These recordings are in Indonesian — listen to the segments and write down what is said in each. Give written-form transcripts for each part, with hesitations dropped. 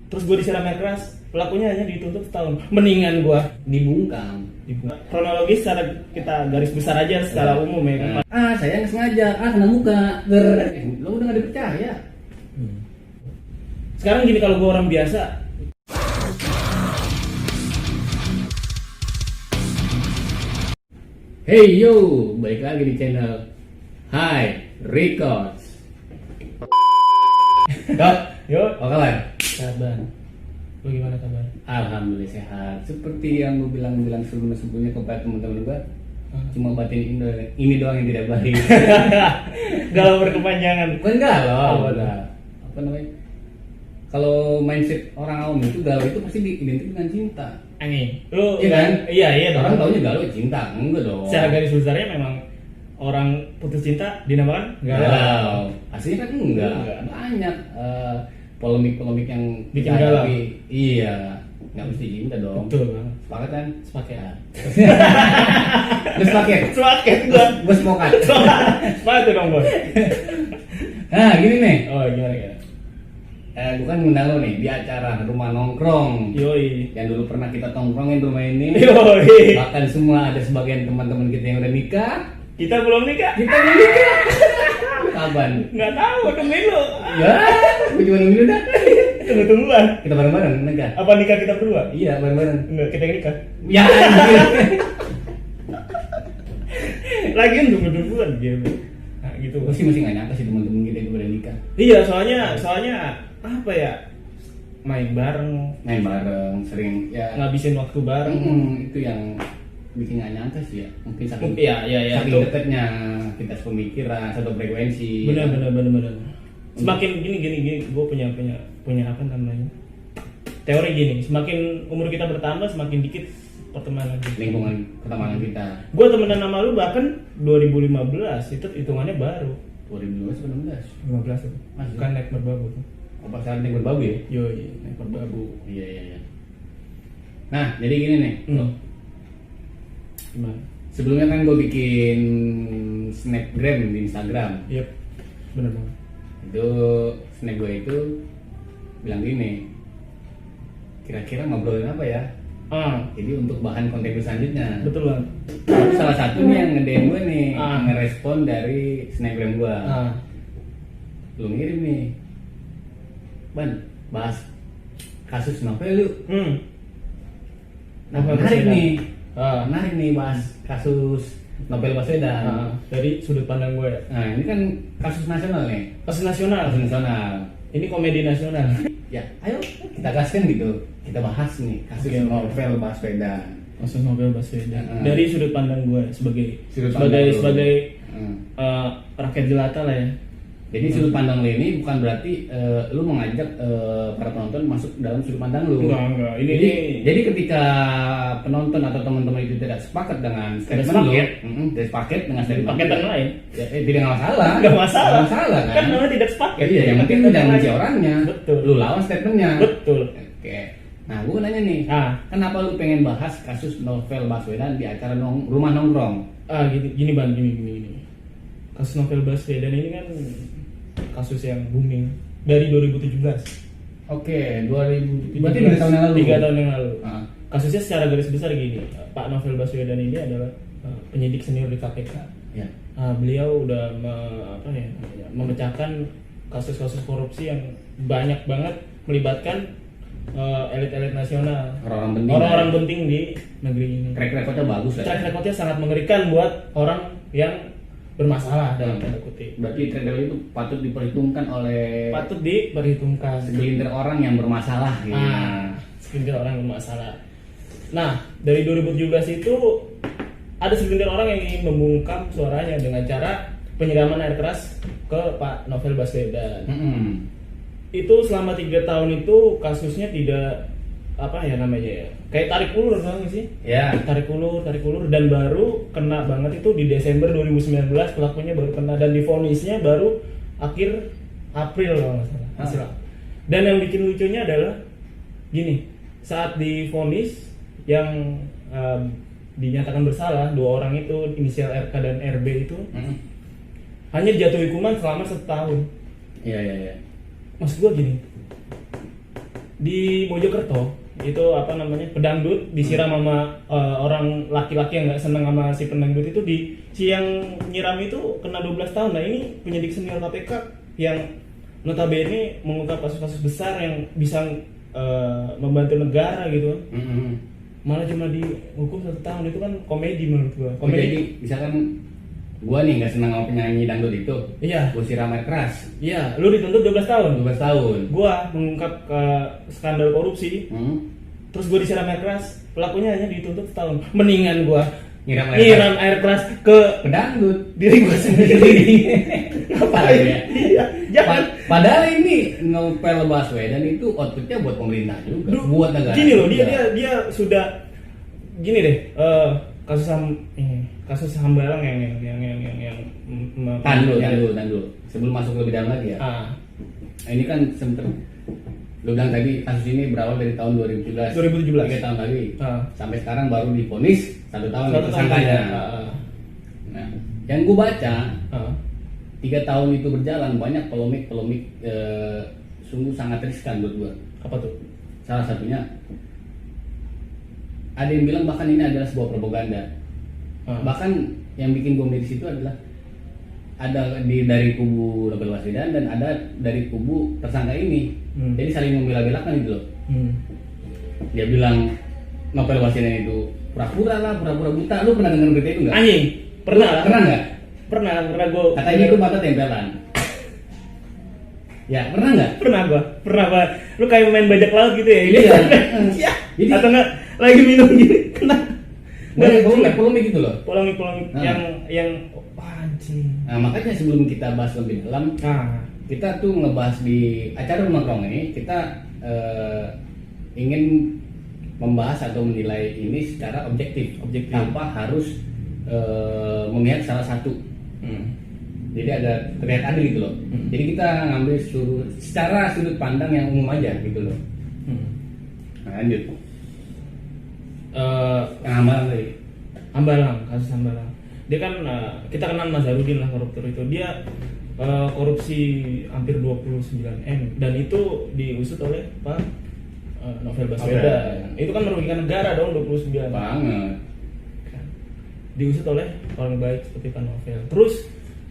terus gue disiram air keras, pelakunya hanya dituntut setahun. Mendingan gue Dibungkam. kronologis secara kita garis besar aja secara umum ya kan. Saya nggak sengaja, kena muka. Lo udah nggak dipercaya. Sekarang gini, kalau gue orang biasa, Hey yo, balik lagi di channel Hai Records. yuk Apa kabar? kabar, lu gimana kabar? Alhamdulillah sehat. Seperti yang gue bilang sebelumnya kepada teman-teman gue, cuma batin ini doang yang tidak baik. Galau berkepanjangan. Bukan galau, Apa apa namanya? Kalau mindset orang awam itu galau itu pasti diidentikan dengan cinta. Anjing, lu Iya kan? Iya Orang dong. taunya galau cinta, enggak dong. Secara garis besarnya memang orang putus cinta dinamakan galau. Aslinya kan enggak. Enggak. Banyak polemik-polemik yang Bikin dihadapi. galau. Iya, nggak mesti cinta dong. Betul banget. Sepakat kan? Sepaket. Lu sepaket? Sepaket gua. Gue sepakat. Sepaket dong boy. Nah, gini nih. Oh gimana ya? Gue kan ngundang lo nih di acara rumah nongkrong. Yoi. Yang dulu pernah kita tongkrongin rumah ini. Yoi. Bahkan semua ada sebagian teman-teman kita yang udah nikah. Kita belum nikah. Kita belum nikah. Kapan? Nggak tahu, tungguin lu. Ya, gue cuma nungguin udah. Tunggu-tungguan. Kita bareng-bareng nikah. Apa nikah kita berdua? Iya, bareng-bareng. Enggak, kita yang nikah. Ya, anjir. Lagian tunggu-tungguan gitu. Nah, gitu. Gue sih masih gak nyangka sih teman-teman kita itu udah nikah. Iya, soalnya apa ya? Main bareng, Main bareng, sering ya. ngabisin waktu bareng. Itu yang bikin gak nyangka sih ya. Mungkin saking Iya, saking itu. dekatnya kita sepemikiran, satu frekuensi. Benar. Semakin gini, gue punya apa namanya? Teori gini, semakin umur kita bertambah, semakin dikit pertemanan kita. Lingkungan pertemanan kita. Gue temenan sama lu bahkan 2015, itu hitungannya baru. 2012 15 itu. Masih? Kan naik merbabu tuh. Apa sekarang yang berbabu ya? Yoi, naik merbabu. Iya. Nah, jadi gini nih. Gimana? Sebelumnya kan gue bikin snapgram di Instagram. Yep, bener banget. Itu snap gue itu bilang gini, kira-kira ngobrolin apa ya? Jadi untuk bahan konten gue selanjutnya. Betul banget. Itu salah satu nih yang nge-DM gue nih, ngerespon dari snapgram gue. Lu ngirim nih, Ban, bahas kasus novel yuk. Nah, menarik nih bahas kasus Novel Baswedan. Dari sudut pandang gue. Nah, ini kan kasus nasional nih. Kasus nasional. Kasus nasional. Ini komedi nasional. Ya, ayo kita gaskan gitu. Kita bahas nih kasus Oke. Novel Baswedan. Kasus Novel Baswedan. Dari sudut pandang gue sebagai Sudut pandang lu. sebagai Hmm. rakyat jelata lah ya. Jadi sudut pandang lu ini bukan berarti lu mengajak para penonton masuk dalam sudut pandang lu. Enggak. Jadi ketika penonton atau teman-teman itu tidak sepakat dengan statement lu, tidak sepakat dengan statement paketan lu, lain. ya, tidak masalah. Enggak masalah. Nggak masalah kan? Kan namanya tidak sepaket. Iya, yang penting lu jangan benci orangnya. Betul. Lu lawan statementnya. Betul. Oke. Nah, gue nanya nih, kenapa lu pengen bahas kasus Novel Baswedan di acara rumah nongkrong? Gini Bang, gini. Kasus Novel Baswedan ini kan kasus yang booming dari 2017. Oke, 2017. Berarti 3 tahun yang lalu. 3 tahun yang lalu. Ah. Kasusnya secara garis besar gini, Pak Novel Baswedan ini adalah penyidik senior di KPK. Ya. Beliau udah memecahkan kasus-kasus korupsi yang banyak banget melibatkan elit-elit nasional, orang-orang penting di negeri ini. Track recordnya bagus lah. Track recordnya sangat mengerikan buat orang yang bermasalah dalam tanda kutip. Berarti track record itu patut diperhitungkan oleh Patut diperhitungkan. segelintir orang yang bermasalah gitu. Segelintir orang yang bermasalah. Nah, dari 2017 itu ada segelintir orang yang ingin membungkam suaranya dengan cara penyiraman air keras ke Pak Novel Baswedan. Itu selama 3 tahun itu kasusnya tidak kayak tarik ulur kan sih? Ya. Tarik ulur dan baru kena banget itu di Desember 2019, pelakunya baru kena dan divonisnya baru akhir April kalau nggak salah. Dan yang bikin lucunya adalah gini, saat divonis yang dinyatakan bersalah 2 orang itu inisial RK dan RB itu hanya dijatuhi hukuman selama 1 tahun. Iya. Maksud gua gini, di Mojokerto itu apa namanya pedangdut disiram sama orang laki-laki yang nggak seneng sama si pendangdut itu si yang nyiram itu kena 12 tahun. Nah ini penyidik senior KPK yang notabene mengungkap kasus-kasus besar yang bisa membantu negara gitu. Malah cuma dihukum 1 tahun. Itu kan komedi menurut gua. Komedi. Jadi misalkan gua nih nggak senang sama penyanyi dangdut itu, Iya. gua siram air keras, Iya, lu dituntut 12 tahun. 12 tahun. Gua mengungkap skandal korupsi, terus gua disiram air keras, pelakunya hanya dituntut 1 tahun. Mendingan gua Nyiram air keras ke pedangdut diri gua sendiri. Ngapain? ya? Iya, jangan. Padahal ini Novel Baswedan itu outputnya buat pemerintah juga, buat negara. Gini loh, juga. dia sudah gini deh, kasus Hambalang yang Tandu. Sebelum masuk lebih dalam lagi ya. Nah, ini kan sempet lu bilang tadi kasus ini berawal dari tahun 2017. 3 tahun lagi. Sampai sekarang baru divonis 1 tahun tersangkanya. Nah, yang gua baca 3 tahun itu berjalan banyak polemik sungguh sangat riskan buat gua. Apa tuh? Salah satunya ada yang bilang bahkan ini adalah sebuah propaganda. Bahkan yang bikin bom di situ adalah ada dari kubu Novel Baswedan dan ada dari kubu tersangka ini. Jadi saling membela-belakan gitu loh. Dia bilang Novel Baswedan itu pura-pura buta. Lu pernah dengar berita itu nggak? Anjing, pernah nggak? Pernah gue. Katanya itu mata tempelan. Ya, pernah nggak? Pernah gua. Lu kayak main bajak laut gitu ya? Iya. Iya. Jadi Atau nggak lagi minum gini kena. banyak polemik gitu loh. Polemik yang anjing. Nah, makanya sebelum kita bahas lebih dalam, kita tuh ngebahas di acara Rumah Krong ini, kita ingin membahas atau menilai ini secara objektif. Tanpa harus memihak salah satu. Jadi ada terlihat adil gitu loh. Jadi kita ngambil secara sudut pandang yang umum aja gitu loh. Nah, lanjut. Kasus Hambalang. Dia kan kita kenal Nazarudin lah, koruptor itu. Dia korupsi hampir 29 M dan itu diusut oleh Pak Novel Baswedan. Itu kan merugikan negara dong 29 banget. Diusut oleh orang baik seperti Pak Novel. Terus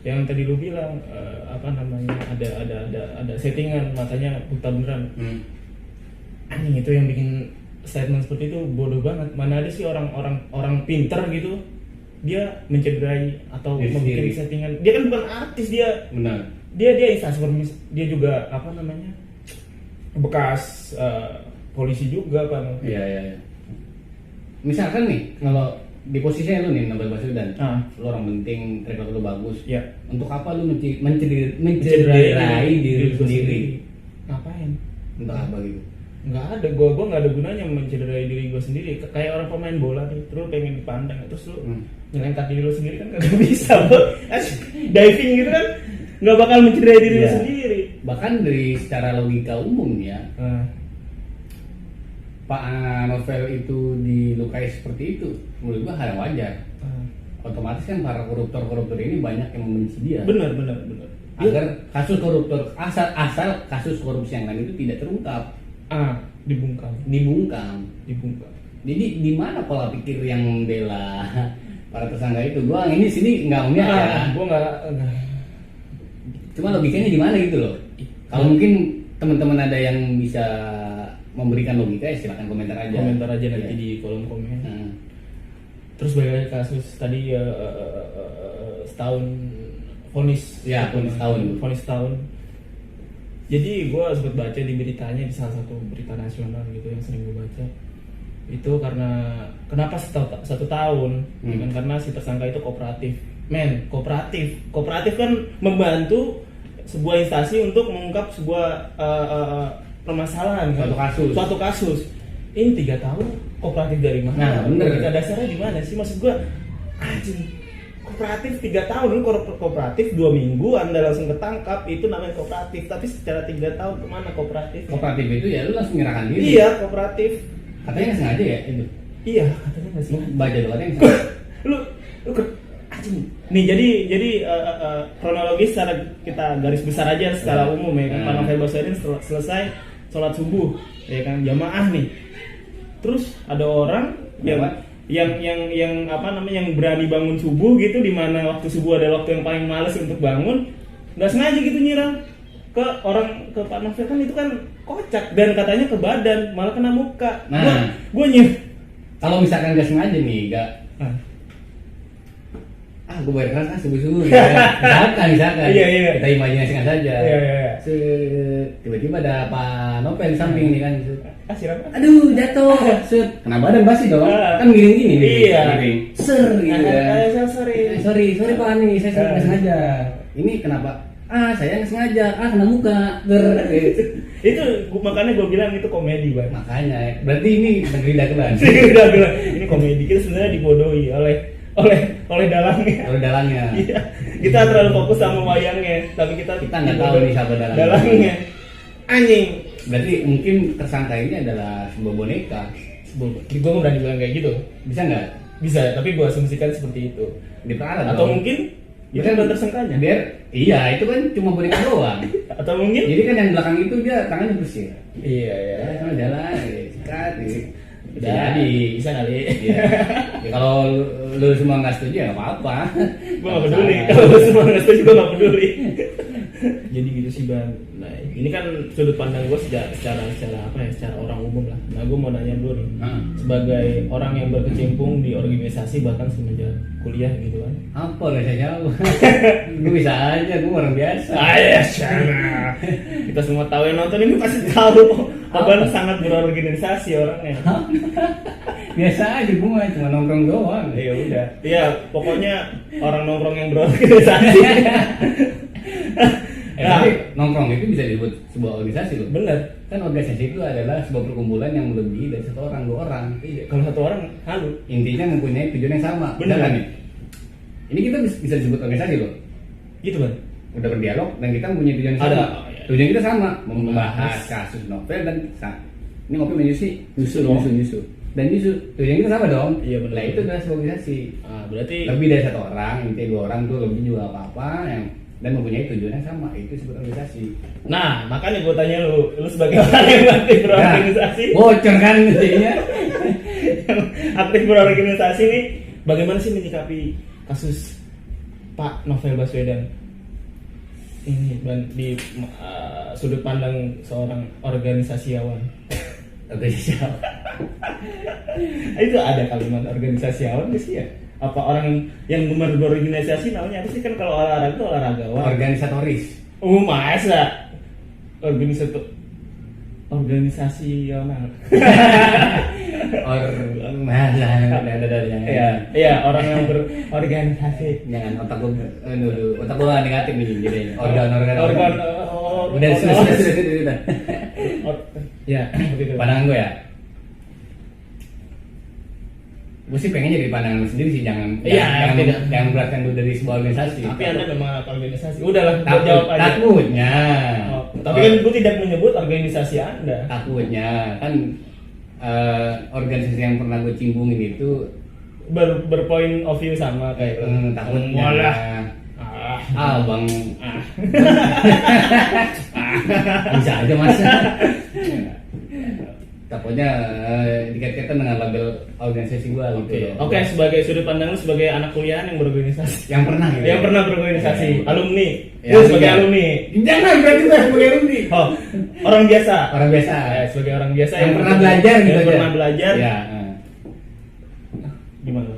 yang tadi lu bilang ada settingan, matanya buta beneran. Anjing, itu yang bikin statement seperti itu bodoh banget. Mana ada sih orang pinter gitu dia mencederai atau membuat settingan. Dia kan bukan artis, dia benar. Dia influencer, dia juga bekas polisi juga kan. Iya. Misalkan nih kalau di posisinya lu nih Novel Baswedan, lu orang penting, rekor lu bagus. Ya. Untuk apa lu mencederai diri sendiri? Ngapain? Untuk apa gitu? Nggak ada, gue nggak ada gunanya mencederai diri gue sendiri. Kayak orang pemain bola nih, terus pengen dipandang, terus lu nyelengkat diri lu sendiri kan kagak bisa. Diving gitu kan nggak bakal mencederai diri lu sendiri. Bahkan dari secara logika umum ya, Pak Novel itu dilukai seperti itu, menurut gua hal yang wajar. Otomatis kan para koruptor ini banyak yang membenci dia. Benar. Agar kasus koruptor asal kasus korupsi yang lain itu tidak terungkap. Dibungkam. Jadi di mana pola pikir yang membela para tersangka itu? Gua ini sini nggak punya ya. Gua nggak. Cuma logikanya di mana gitu loh. Kalau mungkin teman-teman ada yang bisa memberikan logika ya silakan komentar aja nanti di kolom komen. Terus balik kasus tadi setahun vonis. Ya, vonis tahun. Jadi gue sempat baca di beritanya di salah satu berita nasional gitu yang sering gue baca. Itu karena kenapa 1 tahun? Kan karena si tersangka itu kooperatif. Kooperatif kan membantu sebuah instansi untuk mengungkap sebuah permasalahan, suatu kasus. Ini 3 tahun kooperatif dari mana? Nah, bener. Kita dasarnya di mana sih? Maksud gue, anjing, kooperatif 3 tahun, lu kooperatif 2 minggu Anda langsung ketangkap, itu namanya kooperatif. Tapi secara 3 tahun kemana kooperatif? Kooperatif itu ya lu langsung menyerahkan diri. Iya, kooperatif. Katanya nggak sengaja ya itu. Iya, katanya nggak sengaja. Baca dulu katanya nggak sengaja. lu anjing. Nih jadi kronologis secara kita garis besar aja secara umum ya kan. Pak Novel Baswedan selesai sholat subuh, ya kan, jamaah nih. Terus ada orang yang apa namanya, yang berani bangun subuh gitu, di mana waktu subuh adalah waktu yang paling males untuk bangun, nggak sengaja gitu nyiram ke orang, ke Pak Novel, kan itu kan kocak, dan katanya ke badan, malah kena muka. Nah, Gue nyiram. kalau misalkan nggak sengaja nih, gue bayar keras subuh-subuh gitu ya. misalkan Iya. kita imajinasikan saja. Iya. Tiba-tiba ada Pak Novel di samping nih kan. Siram. Aduh, jatuh. Kena badan pasti dong. Kan gini-gini nih. Iya. Ser gitu kan. Sorry Pak nih, saya nggak sengaja. Ini kenapa? Saya nggak sengaja. Kena muka. Itu makanya gue bilang itu komedi, Bang. Makanya, berarti ini negeri dagelan. Ini komedi, kita sebenarnya dibodohi oleh dalangnya. Oleh dalangnya. Iya. Kita terlalu fokus sama wayangnya, tapi kita nggak tahu nih siapa dalangnya. Dalangnya. Anjing. Berarti mungkin tersangka ini adalah sebuah boneka. Gue nggak berani bilang kayak gitu. Bisa nggak? Bisa, tapi gue asumsikan seperti itu. Diperkara atau mungkin itu kan tersangkanya. Iya, itu kan cuma boneka doang. Atau mungkin jadi kan yang belakang itu dia tangannya bersih. Iya. Sama jalan, sikat. Bisa jadi, bisa kali. Iya. Ya, kalau lu semua nggak setuju ya nggak apa-apa. Gue nggak peduli. Kalau lu semua nggak setuju, gue nggak peduli. Jadi gitu sih, Bang. Nah, ini kan sudut pandang gue secara apa ya, secara orang umum lah. Nah, gue mau nanya dulu nih, sebagai orang yang berkecimpung di organisasi bahkan semenjak kuliah gitu kan. Apa rasanya? Gue bisa aja, gue orang biasa. Ya sana. Kita semua tahu, yang nonton ini pasti tahu. Abang sangat berorganisasi orangnya. Biasa aja, gue cuma nongkrong doang. Ya udah. Iya, pokoknya orang nongkrong yang berorganisasi. Tapi nongkrong itu bisa disebut sebuah organisasi loh. Bener. Kan organisasi itu adalah sebuah perkumpulan yang lebih dari satu orang, 2 orang. Iya. Kalau satu orang halu. Intinya mempunyai tujuan yang sama. Bener kan nih? Ini kita bisa disebut organisasi loh. Gitu, Bang. Udah berdialog dan kita mempunyai tujuan yang sama. Tujuan kita sama, membahas kasus novel dan ini ngopi menyusu. Dan tujuan kita sama dong. Iya, benar. Nah, itu adalah sebuah organisasi. Berarti lebih dari satu orang, intinya 2 orang tuh lebih juga apa-apa yang dan mempunyai tujuan yang sama, itu disebut organisasi. Nah, makanya gue tanya lu sebagai orang yang aktif berorganisasi. Bocor kan intinya. Aktif berorganisasi nih, bagaimana sih menyikapi kasus Pak Novel Baswedan ini di sudut pandang seorang organisasiawan? Organisasiawan. Itu ada kalimat organisasiawan nggak sih ya? Apa orang yang gemar berorganisasi namanya apa sih, kan kalau olahraga itu olahragawan. Organisatoris. Masa organisasiawan. Iya, orang yang berorganisasi. Jangan otak gua negatif nih jadi organ. Udah sudah. Ya, begitu. Pandangan gue ya. Gue sih pengen jadi pandangan lu sendiri sih, jangan beratkan dulu dari sebuah organisasi. Tapi Anda memang organisasi. Udahlah, jawab aja. Takutnya. Tapi kan gue tidak menyebut organisasi Anda. Takutnya kan organisasi yang pernah gue cimbungin itu berpoint of view sama kayak takutnya. Bang. Bisa aja Mas. Takutnya dikait-kaitan dengan label organisasi gua gitu. Oke, sebagai sudut pandang lu sebagai anak kuliahan yang berorganisasi. Yang pernah gitu. Yang pernah berorganisasi, alumni. Ya, Lu sebagai alumni. Jangan berarti gua sebagai alumni. Oh, orang biasa. Orang biasa. Sebagai orang biasa yang pernah belajar gitu yang aja. pernah belajar. Ya. Gimana?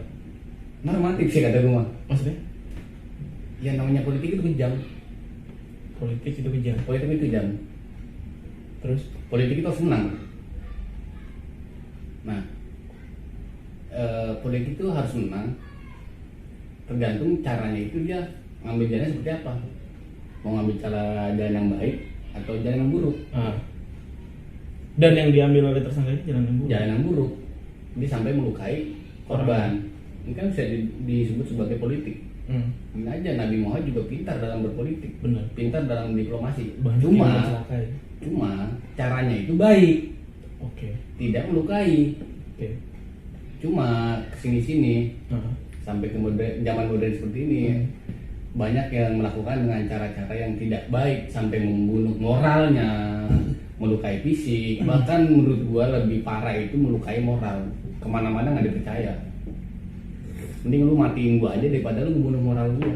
Normatif sih kata gua. Maksudnya? Yang namanya politik itu kejam. Politik itu kejam. Politik itu kejam. Terus politik itu senang. Nah, politik itu harus menang. Tergantung caranya itu dia ngambil jalan seperti apa. Mau ngambil jalan yang baik atau jalan yang buruk. Dan yang diambil oleh tersangka itu jalan yang buruk. Jalan yang buruk. Dia sampai melukai korban. Ini kan bisa disebut sebagai politik. Ini aja Nabi Muhammad juga pintar dalam berpolitik. Benar. Pintar dalam diplomasi. Cuma caranya itu baik. Oke. Tidak melukai. Oke. Cuma kesini-sini sampai ke zaman modern seperti ini banyak yang melakukan dengan cara-cara yang tidak baik sampai membunuh moralnya, melukai fisik, bahkan menurut gua lebih parah itu melukai moral. Kemana-mana nggak dipercaya. Mending lu matiin gua aja daripada lu ngebunuh moral gua.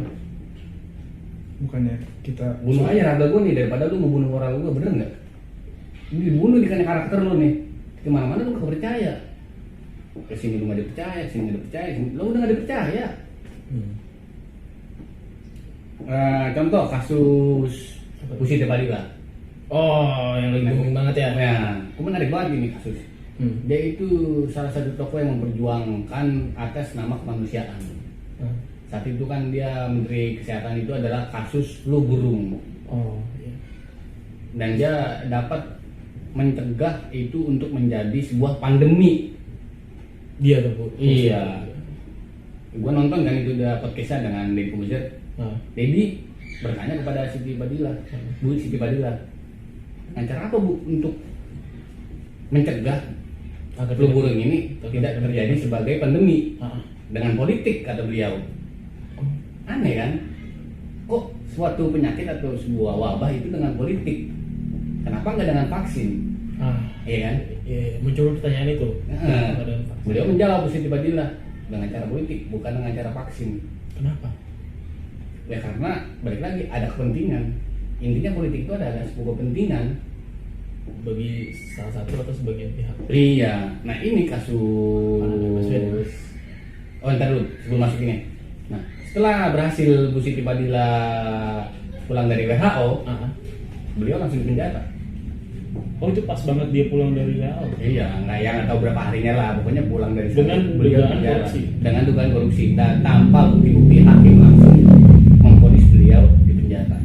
Bukannya kita Bunuh aja raga gua nih daripada lu ngebunuh moral gua, bener nggak? Ini dibunuh di karakter lu nih. Kemana-mana lu nggak percaya. Kesini lu nggak dipercaya, sini nggak dipercaya, sini lu udah nggak dipercaya. Contoh kasus Pusi Tepadila. Oh, yang lagi booming banget ya. Ya, aku menarik banget ini kasus. Dia itu salah satu tokoh yang memperjuangkan atas nama kemanusiaan. Saat itu kan dia Menteri Kesehatan itu adalah kasus flu burung. Oh, iya. Dan dia dapat mencegah itu untuk menjadi sebuah pandemi. Dia tuh, Bu. Iya. Gua nonton kan itu udah podcastnya dengan Deddy Kobuzer. Deddy bertanya kepada Siti Badila, Bu Siti Badila, dengan cara apa Bu untuk mencegah Agar flu burung ini tidak terjadi sebagai pandemi dengan politik, kata beliau. Aneh kan? Kok suatu penyakit atau sebuah wabah itu dengan politik? Kenapa nggak dengan vaksin? Iya kan? Iya, muncul pertanyaan itu. Beliau menjawab Siti Badila dengan cara politik, bukan dengan cara vaksin. Kenapa? Ya karena balik lagi ada kepentingan. Intinya politik itu ada sebuah kepentingan Bagi salah satu atau sebagian pihak. Iya. Nah ini kasus. Oh ntar dulu sebelum masuk ini. Nah setelah berhasil Bu Siti Badila pulang dari WHO, beliau langsung dipenjara. Oh itu pas banget dia pulang dari WHO. Iya, nggak tahu berapa harinya lah, pokoknya pulang dari sana. Dengan beliau dugaan dipenjara. korupsi. Dengan dugaan korupsi dan tanpa bukti-bukti, hakim langsung memvonis beliau dipenjara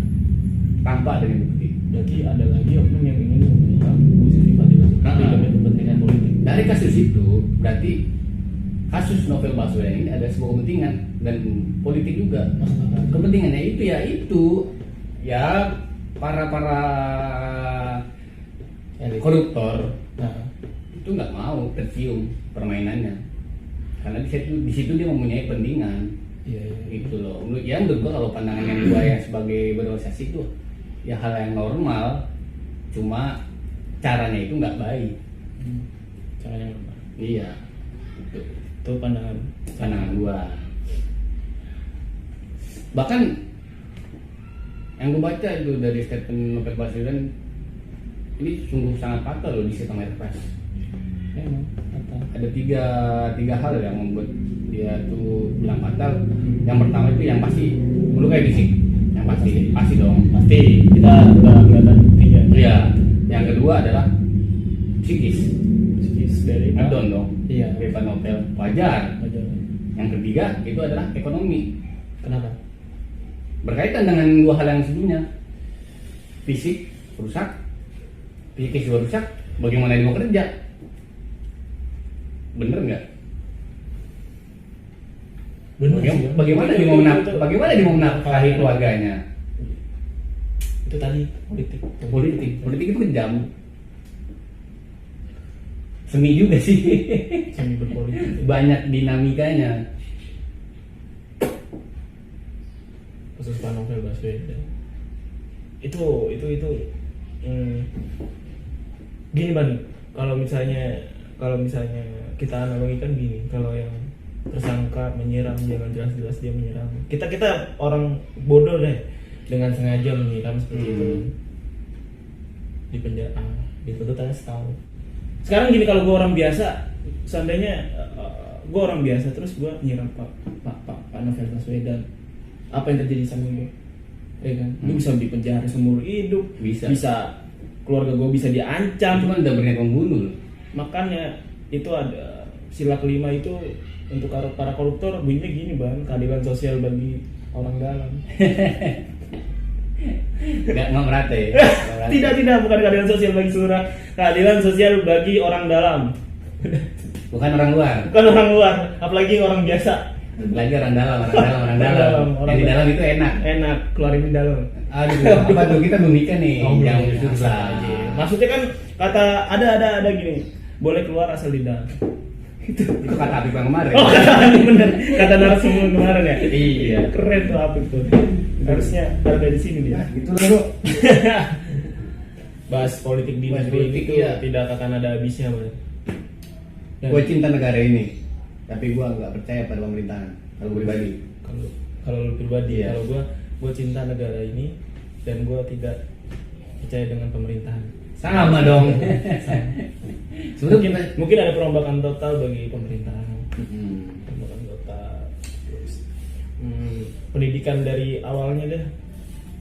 tanpa adanya bukti. Berarti ada lagi oknum yang ingin mengungkap Bu Siti Badila demi kepentingan politik. Dari kasus itu berarti kasus Novel Baswedan ini ada sebuah kepentingan dan politik juga. Kepentingannya itu ya para koruptor itu nggak mau tercium permainannya karena di situ dia mempunyai kepentingan. Iya. Gitu loh. Menurut gua kalau pandangan yang gua ya sebagai berorganisasi itu ya hal yang normal, cuma caranya itu nggak baik. Caranya normal. Iya. Itu pandangan gua. Bahkan yang gua baca itu dari statement Novel Baswedan ini sungguh sangat fatal loh di sistem RPS. Memang fatal. Ada tiga hal yang membuat dia tuh bilang fatal. Yang pertama itu yang pasti melukai fisik. Yang pasti dong. Pasti kita udah kelihatan buktinya. Iya. Yang kedua adalah psikis dari ngedon dong. Iya. Bebas Novel wajar. Yang ketiga itu adalah ekonomi. Kenapa? Berkaitan dengan dua hal yang sebelumnya. Fisik rusak, psikis juga rusak. Bagaimana dia mau kerja? Bener nggak? Benar sih. Bagaimana dia mau menafkahi keluarganya? Itu tadi Politik itu kejam. Seni juga sih. semi berpolitik. Banyak dinamikanya. Kasus Pak Novel Baswedan. Itu gini Bang, kalau misalnya kita analogikan gini, kalau yang tersangka menyerang dengan jelas-jelas dia menyerang, kita orang bodoh deh dengan sengaja menyiram seperti itu, di penjara dituntut aja setahun. Sekarang gini, kalau gue orang biasa, seandainya gue orang biasa terus gue nyiram Pak Novel Baswedan, apa yang terjadi sama gue? Ya kan, gue bisa dipenjara seumur hidup, bisa keluarga gue bisa diancam. Cuma udah berniat membunuh. Makanya itu ada sila kelima itu untuk para koruptor bunyinya gini Bang, keadilan sosial bagi orang dalam. Nggak merata ya? Tidak, bukan keadilan sosial bagi seluruh, keadilan sosial bagi orang dalam. Bukan orang luar. Bukan orang luar, apalagi orang biasa. Lagi orang dalam. Yang di dalam itu enak keluarin di dalam. Aduh, apa tuh, kita belum nikah nih. Jangan jujur lah. Maksudnya kan kata ada gini, boleh keluar asal di dalam. Itu kata Apip yang kemarin. Oh, kata bener. Kata narasumber kemarin ya. Iya. Keren tuh Apip tuh. Harusnya ada di sini dia. gitu loh. bahas politik di Bahas negeri politik, itu iya. tidak akan ada habisnya, Bang. Dan Gue cinta negara ini, tapi gue nggak percaya pada pemerintahan. Kalau gue pribadi. kalau kalau lu pribadi, Iya. kalau gua cinta negara ini dan gua tidak percaya dengan pemerintahan. Sama dong. Mungkin ada perombakan total bagi pemerintahan. Hmm. Perombakan total. Terus, pendidikan dari awalnya deh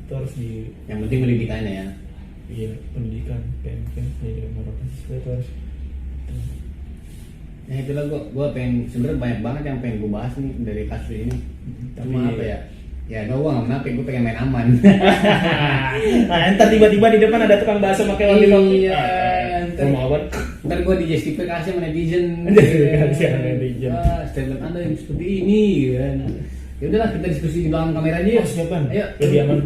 itu harus di Yang penting pendidikannya ya. iya pendidikan pendidikan harapan siswa itu harus Nah itulah gue pengen sebenarnya banyak banget yang pengen gue bahas nih dari kasus ini. Cuma Tapi- apa ya? Ya gue nggak menapik, gue pengen main aman. nah entar tiba-tiba di depan ada tukang bakso pakai wangi-wangi. Iya, Gua mau apa? Ntar gue dijustifikasi sama netizen. Justifikasi sama netizen. Statement anda yang seperti ini kan. Ya udahlah kita diskusi di belakang kamera aja ya. Oh, siap, Bang. Ayo. Lebih aman.